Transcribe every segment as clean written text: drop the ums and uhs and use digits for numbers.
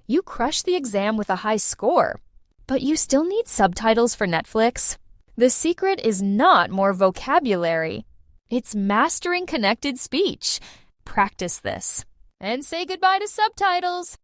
You crushed the exam with a high score, but you still need subtitles for Netflix? The secret is not more vocabulary. It's mastering connected speech. Practice this and say goodbye to subtitles.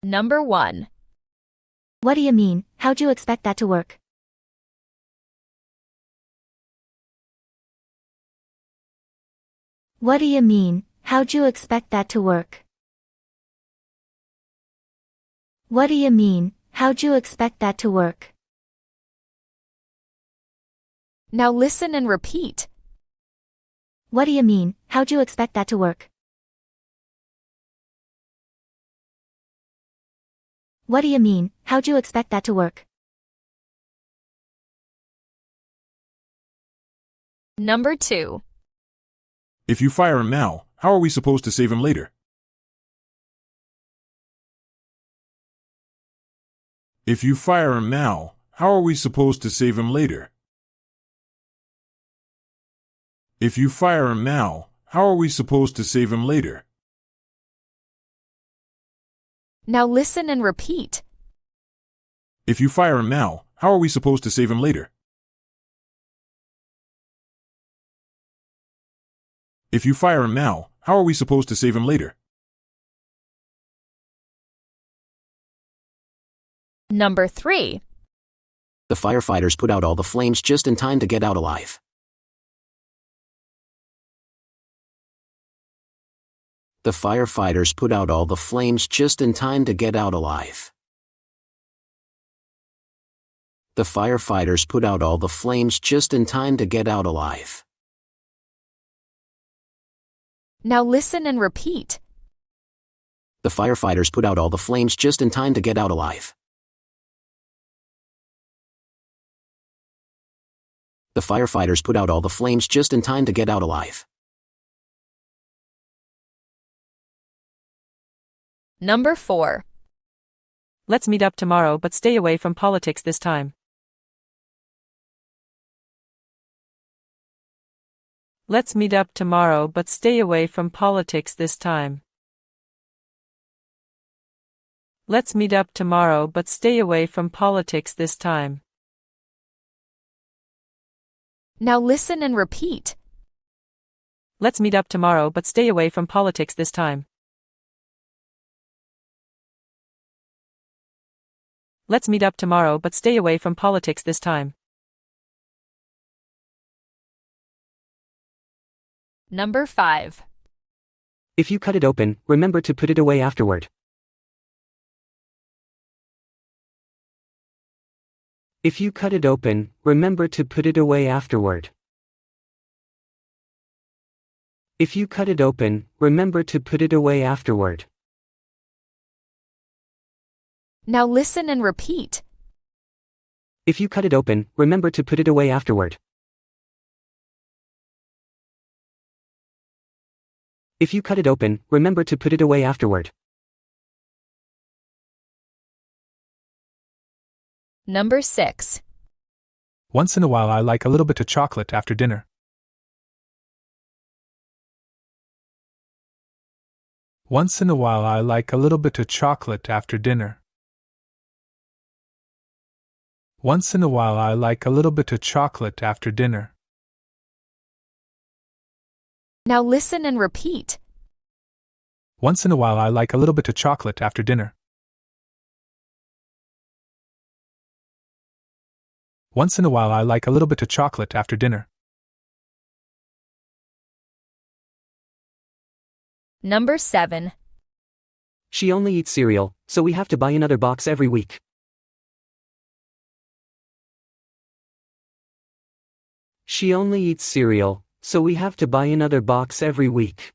Number 1. What do you mean? How'd you expect that to work? What do you mean? How'd you expect that to work? What do you mean? How'd you expect that to work? Now listen and repeat. What do you mean? How'd you expect that to work? What do you mean? How'd you expect that to work? Number 2. If you fire him now, how are we supposed to save him later? If you fire him now, how are we supposed to save him later? If you fire him now, how are we supposed to save him later? Now listen and repeat. If you fire him now, how are we supposed to save him later? If you fire him now, how are we supposed to save him later? Number 3. The firefighters put out all the flames just in time to get out alive. The firefighters put out all the flames just in time to get out alive. The firefighters put out all the flames just in time to get out alive. Now listen and repeat. The firefighters put out all the flames just in time to get out alive. The firefighters put out all the flames just in time to get out alive. Number 4. Let's meet up tomorrow, but stay away from politics this time. Let's meet up tomorrow, but stay away from politics this time. Let's meet up tomorrow, but stay away from politics this time. Now listen and repeat. Let's meet up tomorrow, but stay away from politics this time. Let's meet up tomorrow, but stay away from politics this time. Number 5. If you cut it open, remember to put it away afterward. If you cut it open, remember to put it away afterward. If you cut it open, remember to put it away afterward. Now listen and repeat. If you cut it open, remember to put it away afterward. If you cut it open, remember to put it away afterward. Number 6. Once in a while I like a little bit of chocolate after dinner. Once in a while I like a little bit of chocolate after dinner. Once in a while I like a little bit of chocolate after dinner. Now listen and repeat. Once in a while I like a little bit of chocolate after dinner. Once in a while I like a little bit of chocolate after dinner. Number 7. She only eats cereal, so we have to buy another box every week. She only eats cereal, so we have to buy another box every week.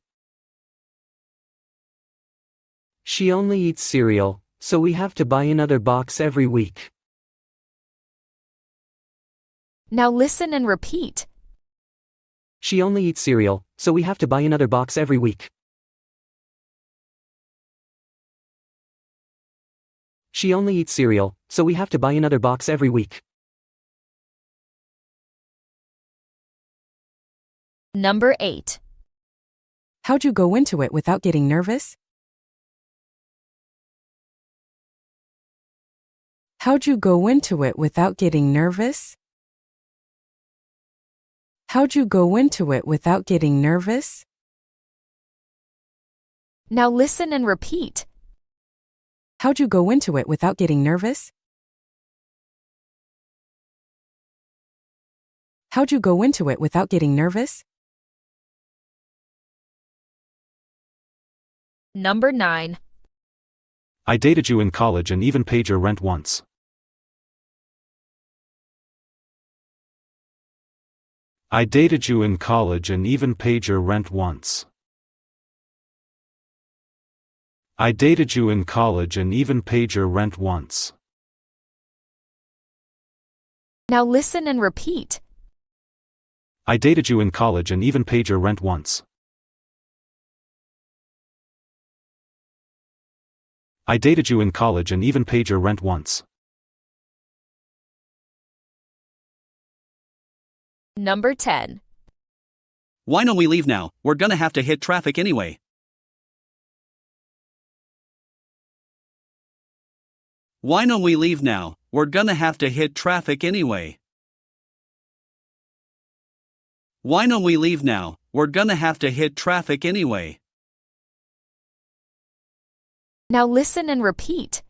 She only eats cereal, so we have to buy another box every week. Now listen and repeat. She only eats cereal, so we have to buy another box every week. She only eats cereal, so we have to buy another box every week. Number 8. How'd you go into it without getting nervous? How'd you go into it without getting nervous? How'd you go into it without getting nervous? Now listen and repeat. How'd you go into it without getting nervous? How'd you go into it without getting nervous? Number 9. I dated you in college and even paid your rent once. I dated you in college and even paid your rent once. I dated you in college and even paid your rent once. Now listen and repeat. I dated you in college and even paid your rent once. I dated you in college and even paid your rent once. Number 10. Why don't we leave now? We're gonna have to hit traffic anyway. Why don't we leave now? We're gonna have to hit traffic anyway. Why don't we leave now? We're gonna have to hit traffic anyway. Now listen and repeat.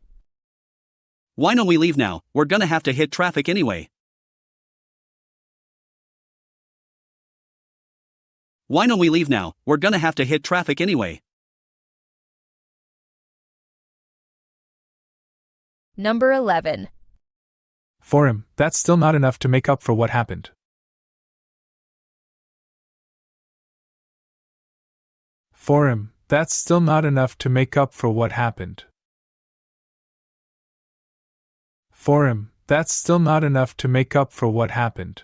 Why don't we leave now? We're gonna have to hit traffic anyway. Why don't we leave now? We're gonna have to hit traffic anyway. Number 11. For him, that's still not enough to make up for what happened. For him, that's still not enough to make up for what happened. For him, that's still not enough to make up for what happened.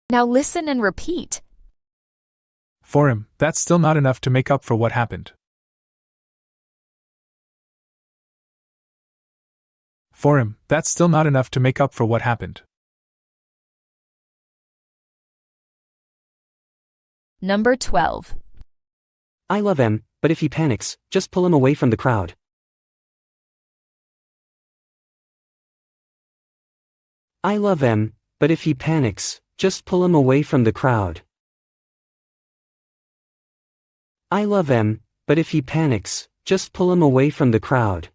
Now listen and repeat. For him, that's still not enough to make up for what happened. For him, that's still not enough to make up for what happened. Number 12. I love him, but if he panics, just pull him away from the crowd. I love him, but if he panics, just pull him away from the crowd. I love him, but if he panics, just pull him away from the crowd.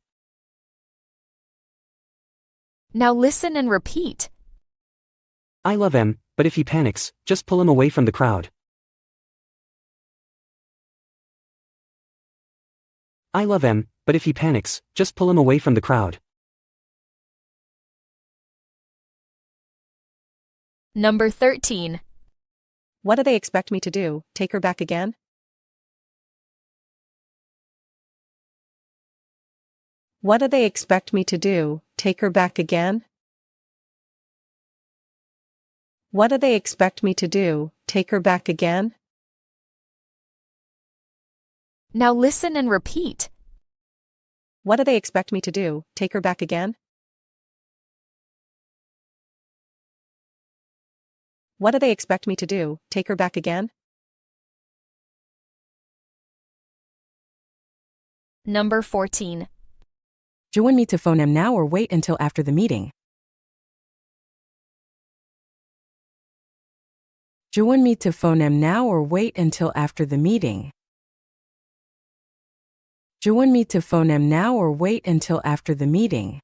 Now listen and repeat. I love him, but if he panics, just pull him away from the crowd. I love him, but if he panics, just pull him away from the crowd. Number 13. What do they expect me to do? Take her back again? What do they expect me to do? Take her back again? What do they expect me to do? Take her back again? Now listen and repeat. What do they expect me to do? Take her back again? What do they expect me to do? Take her back again? Number 14. Do you want me to phone him now or wait until after the meeting? Do you want me to phone him now or wait until after the meeting? Do you want me to phone him now or wait until after the meeting?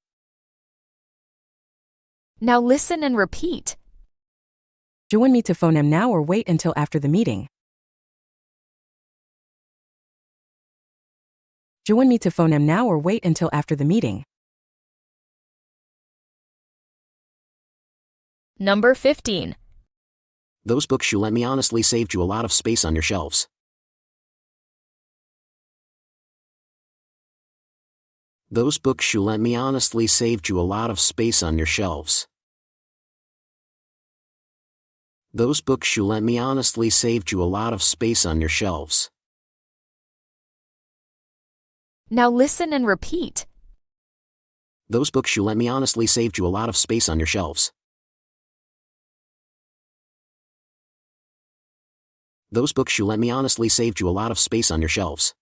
Now listen and repeat. Do you want me to phone him now or wait until after the meeting? Do you want me to phone him now or wait until after the meeting? Number 15. Those books you lent me honestly saved you a lot of space on your shelves. Those books you lent me honestly saved you a lot of space on your shelves. Those books you lent me honestly saved you a lot of space on your shelves. Now listen and repeat. Those books you lent me honestly saved you a lot of space on your shelves. Those books you lent me honestly saved you a lot of space on your shelves.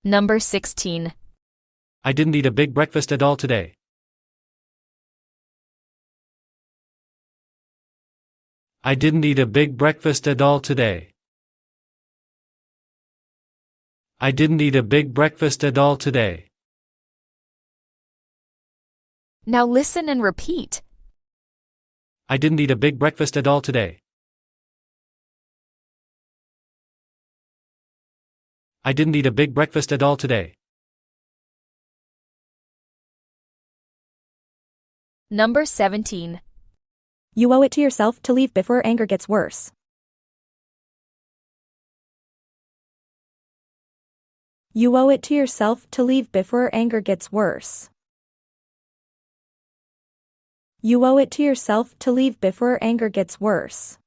Number 16. I didn't eat a big breakfast at all today. I didn't eat a big breakfast at all today. I didn't eat a big breakfast at all today. Now listen and repeat. I didn't eat a big breakfast at all today. I didn't eat a big breakfast at all today. Number 17. You owe it to yourself to leave before anger gets worse. You owe it to yourself to leave before anger gets worse. You owe it to yourself to leave before anger gets worse.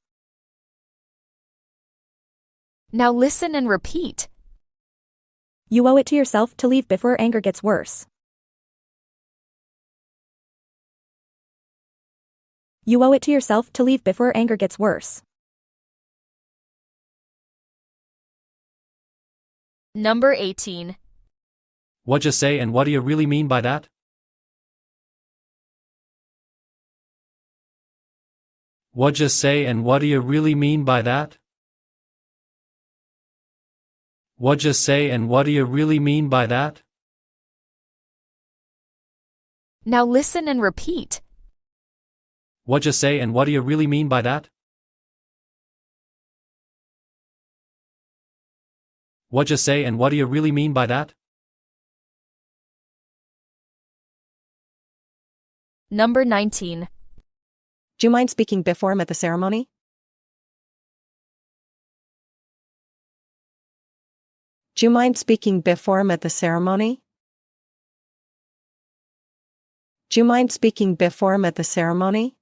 Now listen and repeat. You owe it to yourself to leave before anger gets worse. You owe it to yourself to leave before anger gets worse. Number 18. What'd you say and what do you really mean by that? What'd you say and what do you really mean by that? What'd you say and what do you really mean by that? Now listen and repeat. What'd you say and what do you really mean by that? What'd you say and what do you really mean by that? Number 19. Do you mind speaking before I'm at the ceremony? Do you mind speaking before I'm at the ceremony? Do you mind speaking before I'm at the ceremony?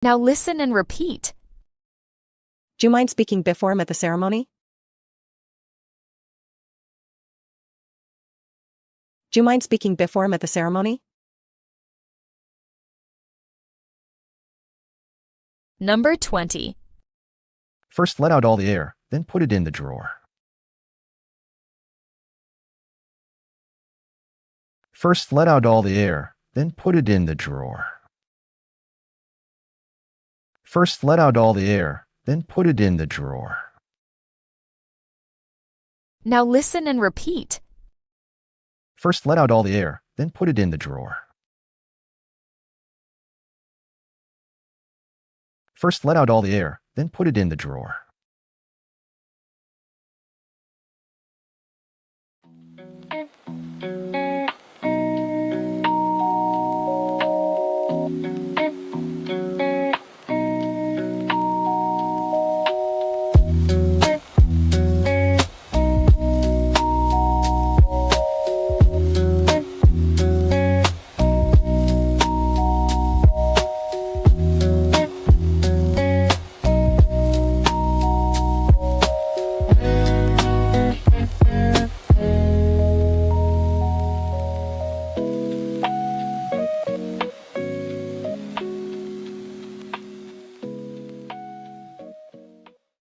Now listen and repeat. Do you mind speaking before I'm at the ceremony? Do you mind speaking before I'm at the ceremony? Number 20. First let out all the air, then put it in the drawer. First let out all the air, then put it in the drawer. First let out all the air, then put it in the drawer. Now listen and repeat. First let out all the air, then put it in the drawer. First let out all the air, then put it in the drawer.